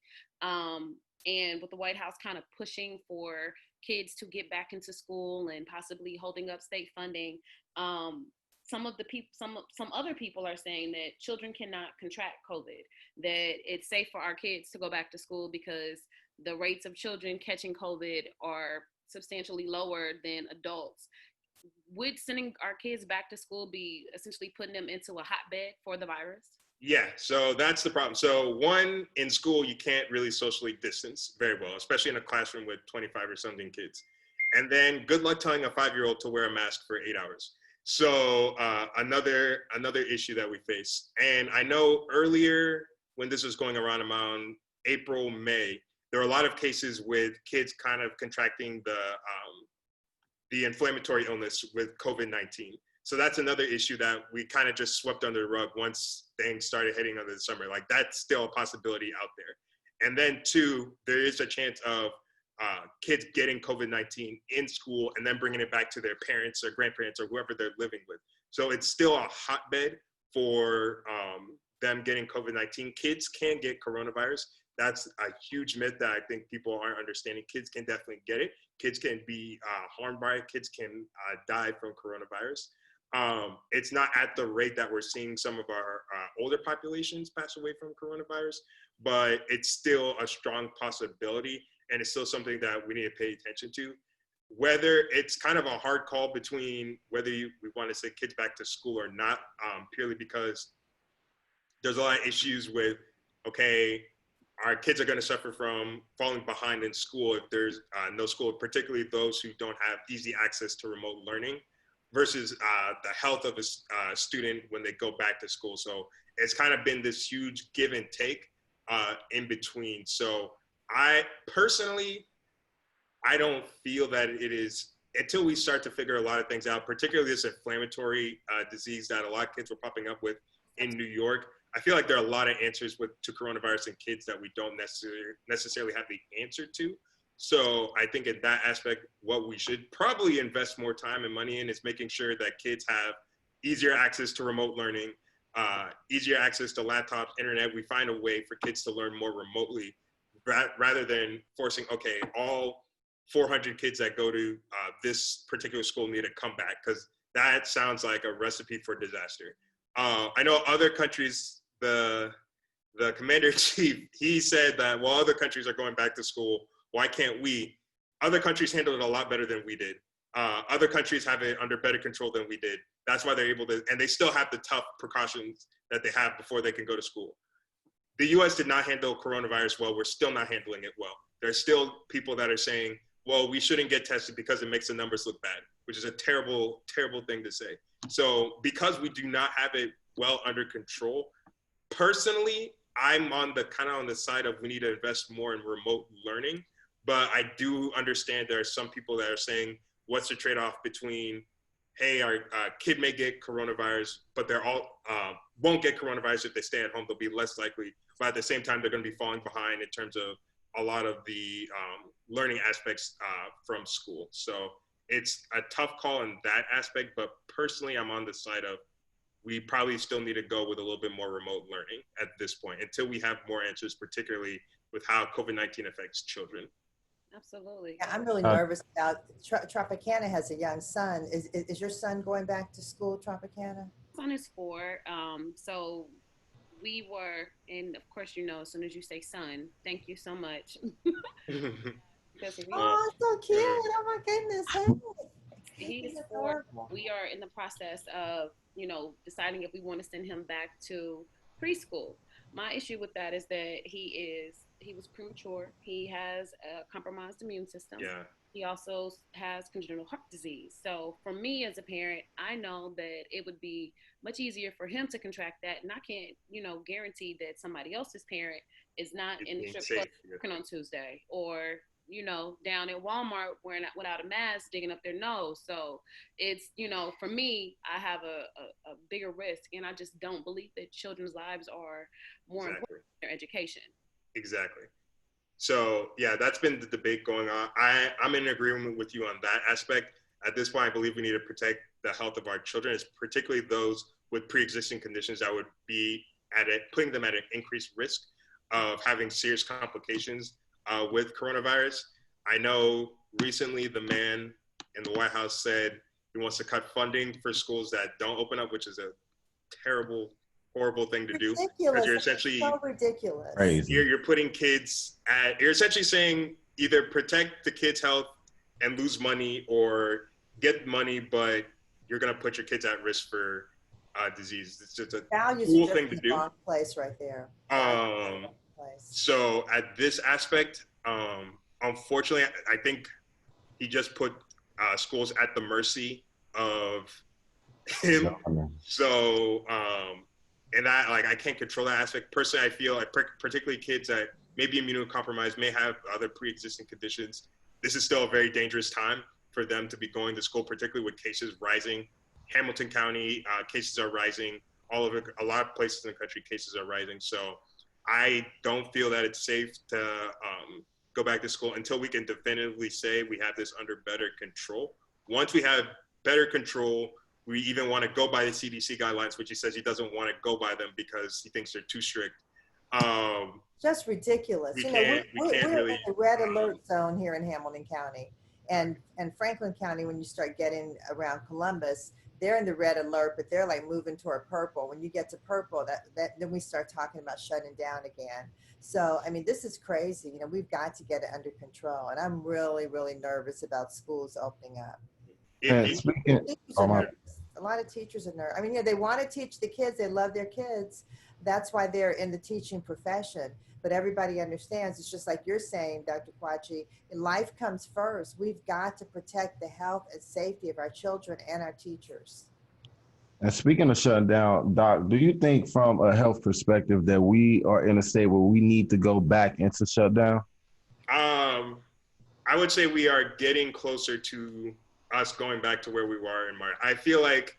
And with the White House kind of pushing for kids to get back into school and possibly holding up state funding, some other people are saying that children cannot contract COVID, that it's safe for our kids to go back to school because the rates of children catching COVID are substantially lower than adults. Would sending our kids back to school be essentially putting them into a hotbed for the virus?
Yeah, so that's the problem. So one, in school, you can't really socially distance very well, especially in a classroom with 25 or something kids. And then good luck telling a 5-year-old to wear a mask for 8 hours. So another issue that we face. And I know earlier when this was going around April, May, there were a lot of cases with kids kind of contracting the inflammatory illness with COVID-19. So that's another issue that we kind of just swept under the rug once things started heading under the summer. Like that's still a possibility out there. And then two, there is a chance of kids getting COVID-19 in school and then bringing it back to their parents or grandparents or whoever they're living with. So it's still a hotbed for them getting COVID-19. Kids can get coronavirus. That's a huge myth that I think people aren't understanding. Kids can definitely get it. Kids can be harmed by it. Kids can die from coronavirus. It's not at the rate that we're seeing some of our older populations pass away from coronavirus, but it's still a strong possibility. And it's still something that we need to pay attention to. Whether it's kind of a hard call between whether we want to send kids back to school or not, purely because there's a lot of issues with, okay, our kids are going to suffer from falling behind in school if there's no school, particularly those who don't have easy access to remote learning, versus the health of a student when they go back to school. So it's kind of been this huge give and take in between. So I personally, I don't feel that it is, until we start to figure a lot of things out, particularly this inflammatory disease that a lot of kids were popping up with in New York. I feel like there are a lot of answers to coronavirus in kids that we don't necessarily have the answer to. So I think in that aspect, what we should probably invest more time and money in is making sure that kids have easier access to remote learning, easier access to laptops, internet. We find a way for kids to learn more remotely rather than forcing, okay, all 400 kids that go to this particular school need to come back, because that sounds like a recipe for disaster. I know other countries, the commander-in-chief, he said that while other countries are going back to school, why can't we? Other countries handled it a lot better than we did. Other countries have it under better control than we did. That's why they're able to, and they still have the tough precautions that they have before they can go to school. The US did not handle coronavirus well. We're still not handling it well. There's still people that are saying, well, we shouldn't get tested because it makes the numbers look bad, which is a terrible, terrible thing to say. So because we do not have it well under control, personally, I'm on the side of we need to invest more in remote learning. But I do understand there are some people that are saying, what's the trade-off between, hey, our kid may get coronavirus, but they're all won't get coronavirus if they stay at home. They'll be less likely. But at the same time, they're going to be falling behind in terms of a lot of the learning aspects from school. So it's a tough call in that aspect. But personally, I'm on the side of we probably still need to go with a little bit more remote learning at this point until we have more answers, particularly with how COVID-19 affects children.
Absolutely.
Yeah, I'm really nervous about Tropikana has a young son. Is your son going back to school, Tropikana?
Son is 4. So we were, and of course, you know, as soon as you say son, thank you so much.
Oh, so cute. Oh my goodness.
He is 4. We are in the process of, you know, deciding if we want to send him back to preschool. My issue with that is that he was premature. He has a compromised immune system.
Yeah.
He also has congenital heart disease. So for me as a parent, I know that it would be much easier for him to contract that. And I can't, you know, guarantee that somebody else's parent is not in the strip club working on Tuesday, or, you know, down at Walmart wearing without a mask, digging up their nose. So it's, you know, for me, I have a bigger risk, and I just don't believe that children's lives are more important than their education.
Exactly. So yeah, that's been the debate going on. I'm in agreement with you on that aspect. At this point, I believe we need to protect the health of our children, particularly those with pre-existing conditions that would be putting them at an increased risk of having serious complications with coronavirus. I know recently the man in the White House said he wants to cut funding for schools that don't open up, which is a terrible, horrible thing to do.
Ridiculous.
You're essentially
so ridiculous.
Crazy.
You're putting kids you're essentially saying either protect the kids' health and lose money, or get money, but you're going to put your kids at risk for disease. It's just a cool thing to do.
Wrong place right there.
So at this aspect, unfortunately, I think he just put schools at the mercy of him. So, and that, like, I can't control that aspect. Personally, I feel like particularly kids that may be immunocompromised, may have other pre-existing conditions, this is still a very dangerous time for them to be going to school, particularly with cases rising. Hamilton County, cases are rising. All of it, a lot of places in the country, cases are rising. So I don't feel that it's safe to go back to school until we can definitively say we have this under better control. Once we have better control, we even want to go by the CDC guidelines, which he says he doesn't want to go by them because he thinks they're too strict.
Just ridiculous. We're in the red alert zone here in Hamilton County, and Franklin County. When you start getting around Columbus, they're in the red alert, but they're like moving toward purple. When you get to purple, then we start talking about shutting down again. So, I mean, this is crazy. You know, we've got to get it under control, and I'm really, really nervous about schools opening up. A lot of teachers are nervous. I mean, they want to teach the kids. They love their kids. That's why they're in the teaching profession. But everybody understands, it's just like you're saying, Dr. Kwakye, life comes first. We've got to protect the health and safety of our children and our teachers.
And speaking of shutting down, Doc, do you think from a health perspective that we are in a state where we need to go back into shutdown?
I would say we are getting closer to us going back to where we were in March. I feel like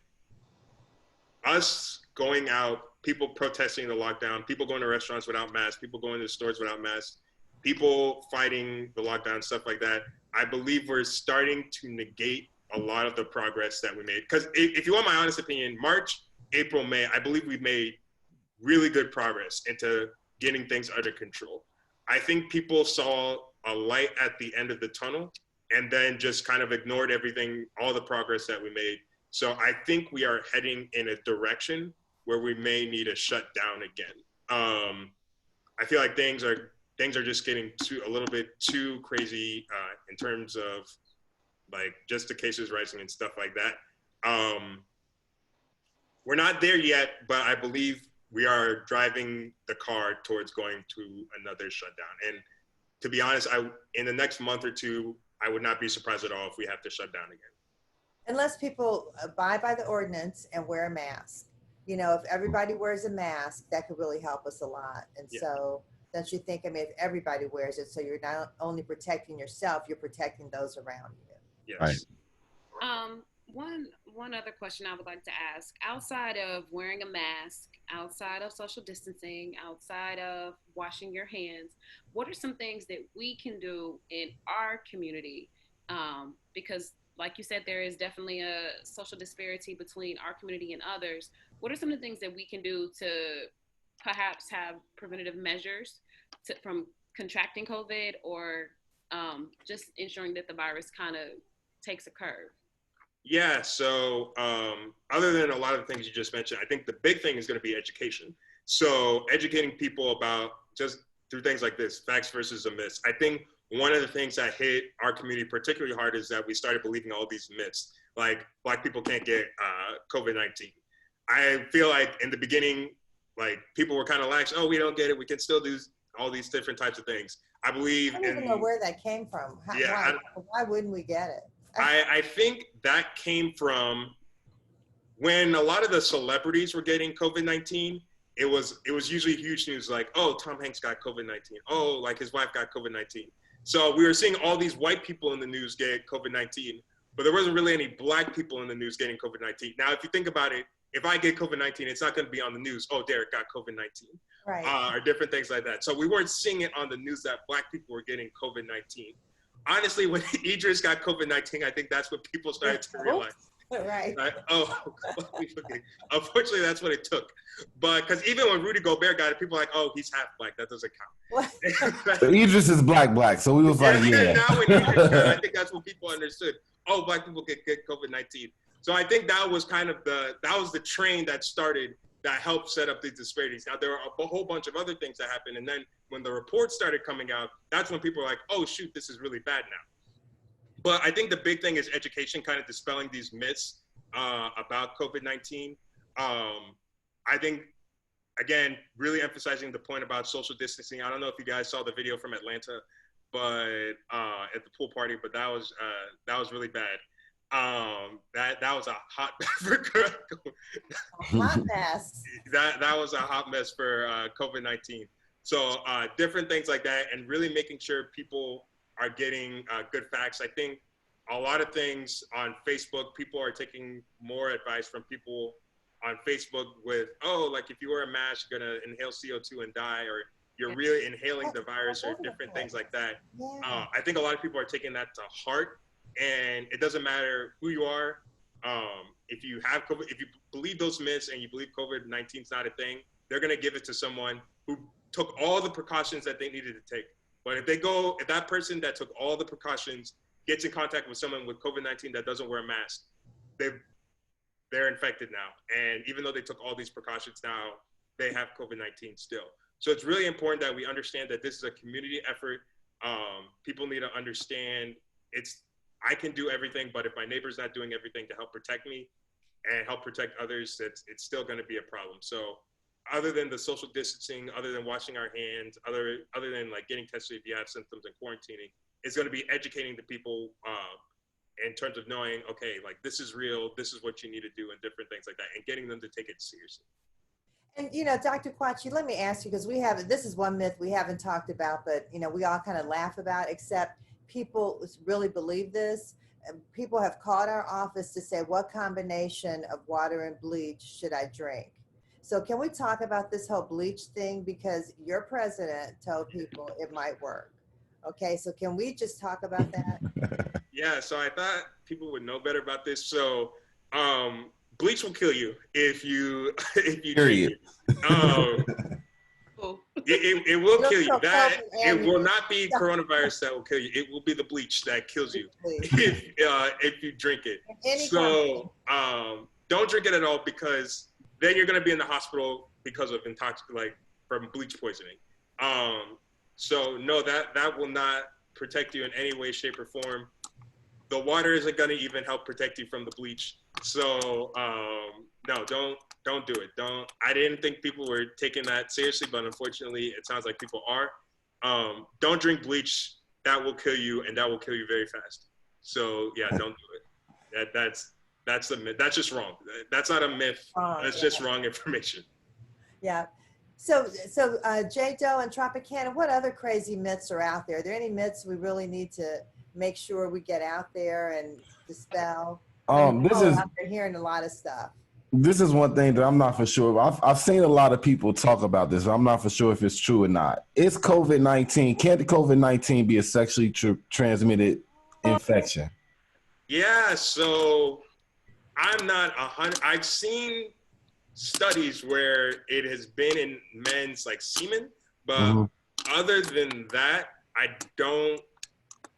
us going out, people protesting the lockdown, people going to restaurants without masks, people going to stores without masks, people fighting the lockdown, stuff like that. I believe we're starting to negate a lot of the progress that we made. Because if you want my honest opinion, March, April, May, I believe we made really good progress into getting things under control. I think people saw a light at the end of the tunnel and then just kind of ignored everything, all the progress that we made. So I think we are heading in a direction where we may need to shut down again. I feel like things are just getting a little bit too crazy in terms of like just the cases rising and stuff like that. We're not there yet, but I believe we are driving the car towards going to another shutdown. And to be honest, in the next month or two, I would not be surprised at all if we have to shut down again.
Unless people abide by the ordinance and wear a mask. You know, if everybody wears a mask, that could really help us a lot. And so don't you think, I mean, if everybody wears it, so you're not only protecting yourself, you're protecting those around you.
Yes.
Right.
One other question I would like to ask, outside of wearing a mask, outside of social distancing, outside of washing your hands, what are some things that we can do in our community? Because like you said, there is definitely a social disparity between our community and others. What are some of the things that we can do to perhaps have preventative measures from contracting COVID, or just ensuring that the virus kind of takes a curve?
Yeah, so other than a lot of the things you just mentioned, I think the big thing is going to be education. So educating people about, just through things like this, facts versus a myth. I think one of the things that hit our community particularly hard is that we started believing all these myths, like Black people can't get COVID-19. I feel like in the beginning, like people were kind of lax, oh, we don't get it, we can still do all these different types of things. I believe
I don't even know where that came from. Why wouldn't we get it?
I think that came from when a lot of the celebrities were getting COVID-19. It was usually huge news, like, oh, Tom Hanks got COVID-19. Oh, like his wife got COVID-19. So we were seeing all these white people in the news get COVID-19, but there wasn't really any Black people in the news getting COVID-19. Now, if you think about it, if I get COVID-19, it's not going to be on the news. Oh, Derek got COVID-19,
right?
Or different things like that. So we weren't seeing it on the news that Black people were getting COVID-19. Honestly, when Idris got COVID-19, I think that's what people started to realize.
Right.
Like, oh, unfortunately, that's what it took. But because even when Rudy Gobert got it, people were like, oh, he's half Black. That doesn't count.
So Idris is black. So we was like, yeah.
Now when Idris got it, I think that's what people understood. Oh, Black people get COVID-19. So I think that was kind of the train that started, that helped set up these disparities. Now, there are a whole bunch of other things that happened. And then when the reports started coming out, that's when people were like, oh, shoot, this is really bad now. But I think the big thing is education, kind of dispelling these myths about COVID-19. I think, again, really emphasizing the point about social distancing. I don't know if you guys saw the video from Atlanta, but at the pool party, but that was really bad. That was a hot
mess.
That was a hot mess for COVID-19. So different things like that, and really making sure people are getting good facts. I think a lot of things on Facebook, people are taking more advice from people on Facebook with, oh, like if you wear a mask, you're gonna inhale CO2 and die, or you're really inhaling the virus, or different things like that.
Yeah.
I think a lot of people are taking that to heart, and it doesn't matter who you are. If you have COVID, if you believe those myths and you believe COVID-19 is not a thing, they're gonna give it to someone who took all the precautions that they needed to take. But if that person that took all the precautions gets in contact with someone with COVID-19 that doesn't wear a mask, they're infected now. And even though they took all these precautions now, they have COVID-19 still. So it's really important that we understand that this is a community effort. People need to understand I can do everything, but if my neighbor's not doing everything to help protect me and help protect others, it's still gonna be a problem. So other than the social distancing, other than washing our hands, other than like getting tested if you have symptoms and quarantining, it's going to be educating the people in terms of knowing, okay, like this is real, this is what you need to do, and different things like that, and getting them to take it seriously.
And Dr. Kwakye, let me ask you, because this is one myth we haven't talked about, but we all kind of laugh about, except people really believe this. People have called our office to say, what combination of water and bleach should I drink? So can we talk about this whole bleach thing? Because your president told people it might work. Okay, so can we just talk about that?
Yeah, so I thought people would know better about this. So bleach will kill you if you drink it. It will kill you. It will not be coronavirus that will kill you. It will be the bleach that kills you if you drink it. So don't drink it at all, because then you're going to be in the hospital because of from bleach poisoning. So no, that will not protect you in any way, shape, or form. the water isn't going to even help protect you from the bleach. So no, don't do it. I didn't think people were taking that seriously, but unfortunately, it sounds like people are. Don't drink bleach. That will kill you, and that will kill you very fast. So yeah, don't do it. That's the myth. That's just wrong. That's not a myth. That's just wrong information.
Yeah. So J Doe and Tropikana, what other crazy myths are out there? Are there any myths we really need to make sure we get out there and dispel? They're hearing a lot of stuff.
This is one thing that I'm not for sure. I've seen a lot of people talk about this. I'm not for sure if it's true or not. It's COVID-19. Can the COVID-19 be a sexually transmitted infection?
Yeah, so I'm not 100. I've seen studies where it has been in men's like semen, but other than that,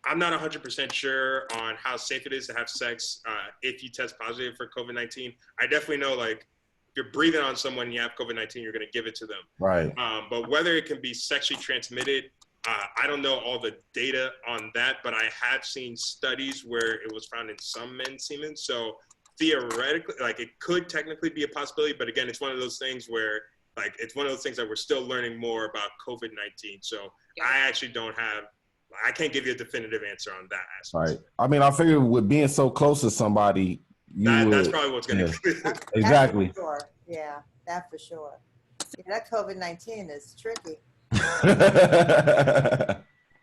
I'm not 100% sure on how safe it is to have sex if you test positive for COVID-19. I definitely know, like, if you're breathing on someone and you have COVID-19, you're going to give it to them.
Right.
But whether it can be sexually transmitted, I don't know all the data on that, but I have seen studies where it was found in some men's semen. So theoretically, like, it could technically be a possibility, but again, it's one of those things where, like, it's one of those things that we're still learning more about COVID-19. So I actually I can't give you a definitive answer on that aspect.
Right. I mean, I figure with being so close to somebody,
that's probably what's going to be.
Exactly.
That for sure. Yeah, that for sure. Yeah, that COVID-19 is tricky.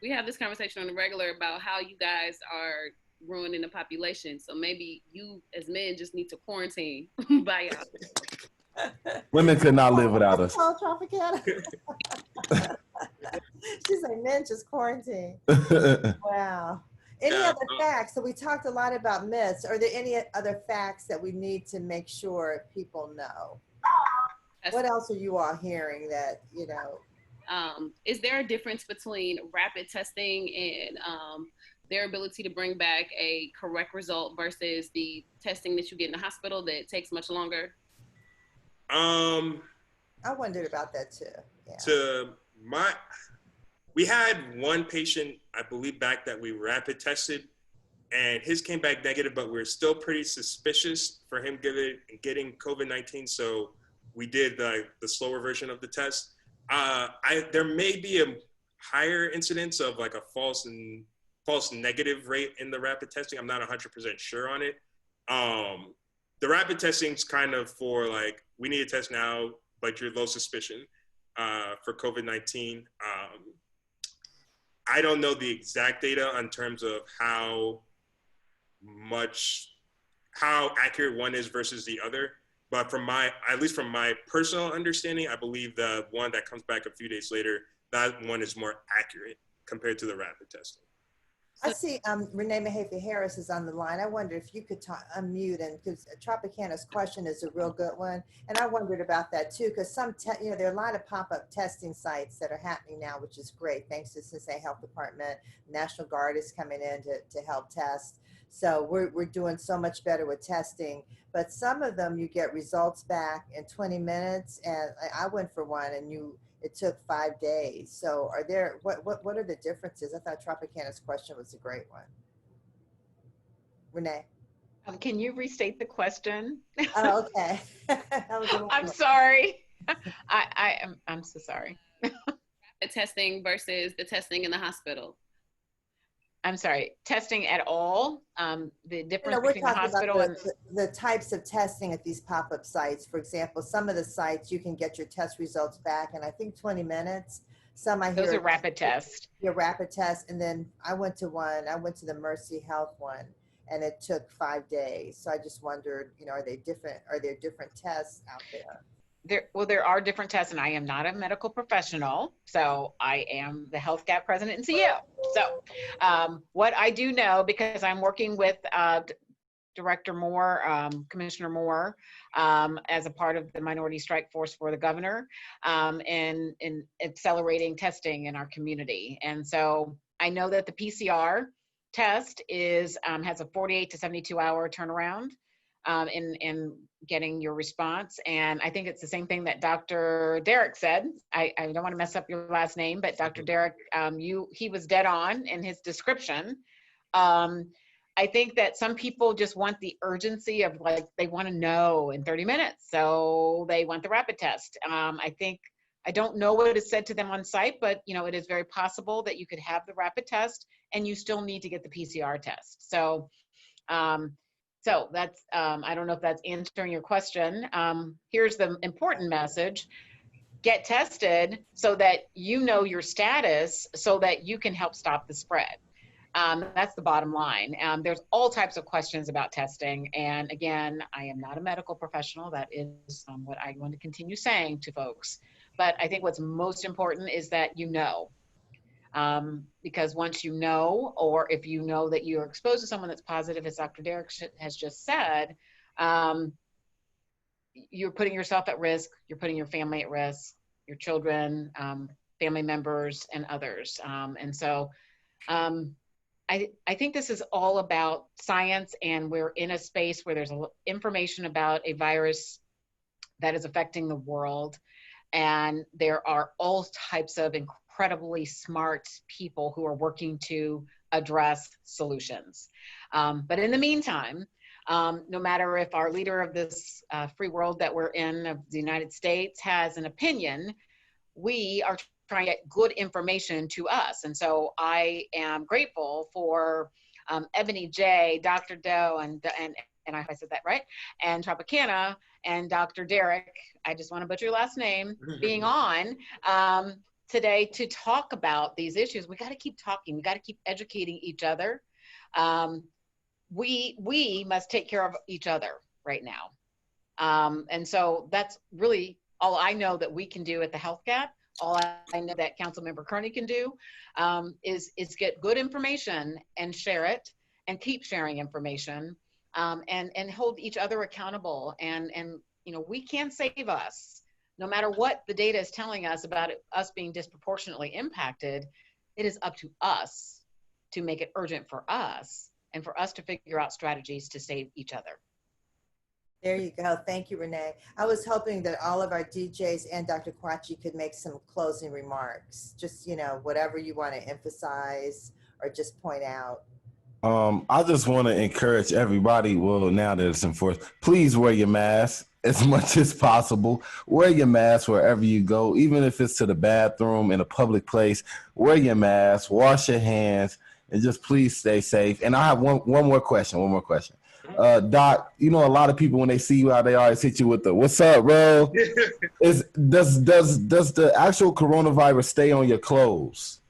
We have this conversation on the regular about how you guys are ruining the population. So maybe you as men just need to quarantine by y'all.
Women could not live without us.
She's like, men just quarantine. Wow. Any other facts? So we talked a lot about myths. Are there any other facts that we need to make sure people know? What else are you all hearing that, you know?
Is there a difference between rapid testing and their ability to bring back a correct result versus the testing that you get in the hospital that takes much longer?
I wondered about that too. Yeah.
We had one patient, I believe, back that we rapid tested, and his came back negative, but we're still pretty suspicious for him getting COVID-19. So we did the slower version of the test. There may be a higher incidence of like a false negative rate in the rapid testing. I'm not 100% sure on it. The rapid testing is kind of for like, we need a test now, but you're low suspicion for COVID-19. I don't know the exact data in terms of how accurate one is versus the other. But at least from my personal understanding, I believe the one that comes back a few days later, that one is more accurate compared to the rapid testing.
I see Renee Mahaffey-Harris is on the line. I wonder if you could unmute, and because Tropikana's question is a real good one. And I wondered about that too, because there are a lot of pop-up testing sites that are happening now, which is great. Thanks to Cincinnati Health Department. National Guard is coming in to help test. So we're doing so much better with testing, but some of them you get results back in 20 minutes. And I went for one and it took 5 days. So what are the differences? I thought Tropikana's question was a great one. Renee.
Can you restate the question?
Oh, okay.
I'm sorry. I'm so sorry.
The testing versus the testing in the hospital.
I'm sorry, testing at all? The difference
we're
between the hospital and
the types of testing at these pop-up sites. For example, some of the sites you can get your test results back in I think 20 minutes. Some
those are rapid tests.
Your rapid test, and then I went to the Mercy Health one, and it took 5 days. So I just wondered, are they different? Are there different tests out there?
There are different tests, and I am not a medical professional, so I am the Health Gap president and CEO. So what I do know, because I'm working with Director Moore, Commissioner Moore, as a part of the Minority Strike Force for the governor, and accelerating testing in our community. And so I know that the PCR test has a 48 to 72 hour turnaround in getting your response. And I think it's the same thing that Dr. Derek said. I don't want to mess up your last name, but Dr. Derek, he was dead on in his description. I think that some people just want the urgency of like, they want to know in 30 minutes. So they want the rapid test. I don't know what is said to them on site, but it is very possible that you could have the rapid test and you still need to get the PCR test. So, that's, I don't know if that's answering your question. Here's the important message. Get tested so that you know your status so that you can help stop the spread. That's the bottom line. There's all types of questions about testing. And again, I am not a medical professional. That is what I want to continue saying to folks. But I think what's most important is that because once you know, or if you know that you're exposed to someone that's positive, as Dr. Derek has just said, you're putting yourself at risk, you're putting your family at risk, your children, family members, and others. I think this is all about science, and we're in a space where there's information about a virus that is affecting the world. And there are all types of incredibly smart people who are working to address solutions. But in the meantime, no matter if our leader of this free world that we're in, of the United States, has an opinion, we are trying to get good information to us. And so I am grateful for Ebony J, Dr. Doe, and I said that right, and Tropikana, and Dr. Derek, I just want to butcher your last name, being on today to talk about these issues. We got to keep talking. We got to keep educating each other. We must take care of each other right now. And so that's really all I know that we can do at the Health Gap. All I know that Councilmember Kearney can do is get good information and share it, and keep sharing information, and hold each other accountable. And we can save us, no matter what the data is telling us about us being disproportionately impacted. It is up to us to make it urgent for us, and for us to figure out strategies to save each other.
There you go. Thank you, Renee. I was hoping that all of our DJs and Dr. Kwakye could make some closing remarks. Just, whatever you want to emphasize or just point out.
I just want to encourage everybody, well, now that it's enforced, please wear your mask as much as possible. Wear your mask wherever you go, even if it's to the bathroom, in a public place. Wear your mask, wash your hands, and just please stay safe. And I have one more question. Doc, a lot of people, when they see you out, they always hit you with the "What's up, bro?" Does the actual coronavirus stay on your clothes?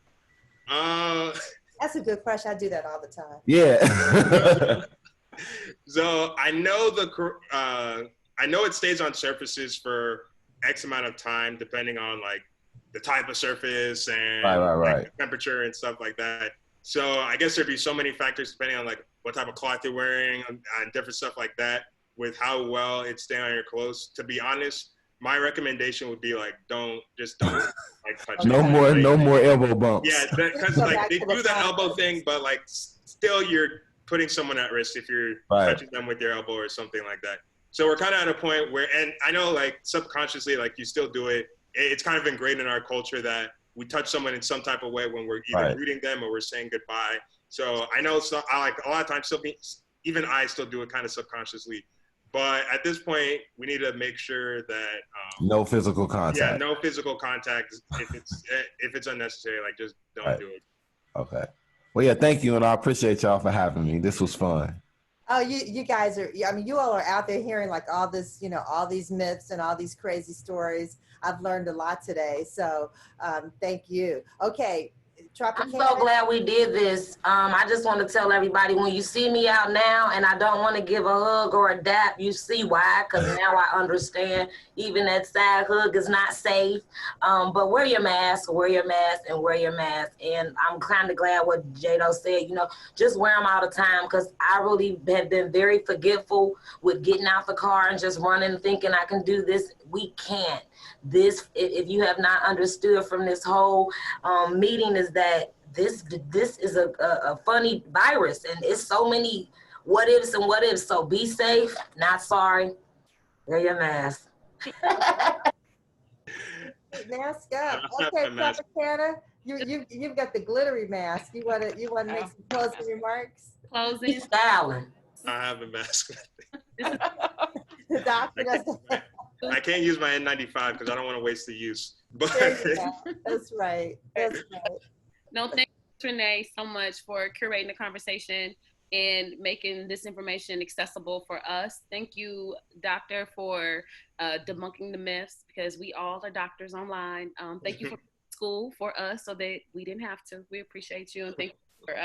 That's a good question. I do that all the time.
Yeah.
So I know it stays on surfaces for X amount of time, depending on like the type of surface and
right.
Like, the temperature and stuff like that. So I guess there'd be so many factors depending on like what type of cloth you're wearing and different stuff like that, with how well it's staying on your clothes. To be honest, my recommendation would be like, don't like touch
no more elbow bumps.
Yeah, because like they do the elbow thing, but like still you're putting someone at risk if you're touching them with your elbow or something like that. So we're kind of at a point where, and I know like subconsciously, like you still do it. It's kind of ingrained in our culture that we touch someone in some type of way when we're either greeting them or we're saying goodbye. So I know, so I like a lot of times, even I still do it kind of subconsciously. But at this point, we need to make sure that
no physical contact.
Yeah, no physical contact. If it's unnecessary, like just don't do it.
Okay. Well, yeah, thank you, and I appreciate y'all for having me. This was fun.
Oh, you guys are, I mean, you all are out there hearing like all this, all these myths and all these crazy stories. I've learned a lot today. So thank you. Okay.
I'm so glad we did this. I just want to tell everybody, when you see me out now and I don't want to give a hug or a dap, you see why, because now I understand even that side hug is not safe. But wear your mask, and wear your mask. And I'm kind of glad what Jado said, just wear them all the time, because I really have been very forgetful with getting out the car and just running thinking I can do this. We can't. This, if you have not understood from this whole meeting, is that this is a funny virus, and it's so many what ifs and what ifs. So be safe, not sorry. Wear your mask.
Mask up. Okay, Tropikana, You've got the glittery mask. You want to make some closing remarks?
Closing.
He's styling.
I have a mask.
The doctor doesn't.
I can't use my N95 because I don't want to waste the use. But
That's right. That's right.
No, thank you, Renee, so much for curating the conversation and making this information accessible for us. Thank you, Doctor, for debunking the myths, because we all are doctors online. Thank you for school for us so that we didn't have to. We appreciate you, and thank you for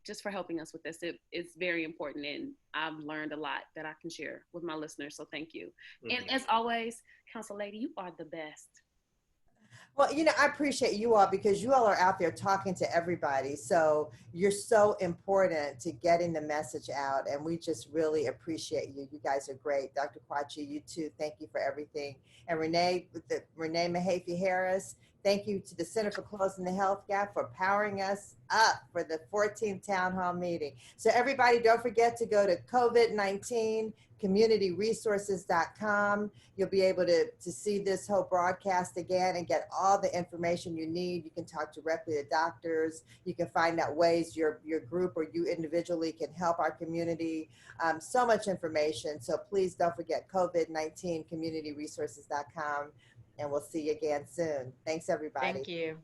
just for helping us with this. It's very important, and I've learned a lot that I can share with my listeners, so thank you. And as always, Council Lady, you are the best.
Well, I appreciate you all because you all are out there talking to everybody. So you're so important to getting the message out. And we just really appreciate you. You guys are great. Dr. Kwakye, you too. Thank you for everything. And Renee Mahaffey Harris, thank you to the Center for Closing the Health Gap for powering us up for the 14th Town Hall meeting. So everybody, don't forget to go to COVID-19 communityresources.com. You'll be able to see this whole broadcast again and get all the information you need. You can talk directly to doctors. You can find out ways your group or you individually can help our community. So much information. So please don't forget COVID-19 communityresources.com, and we'll see you again soon. Thanks, everybody.
Thank you.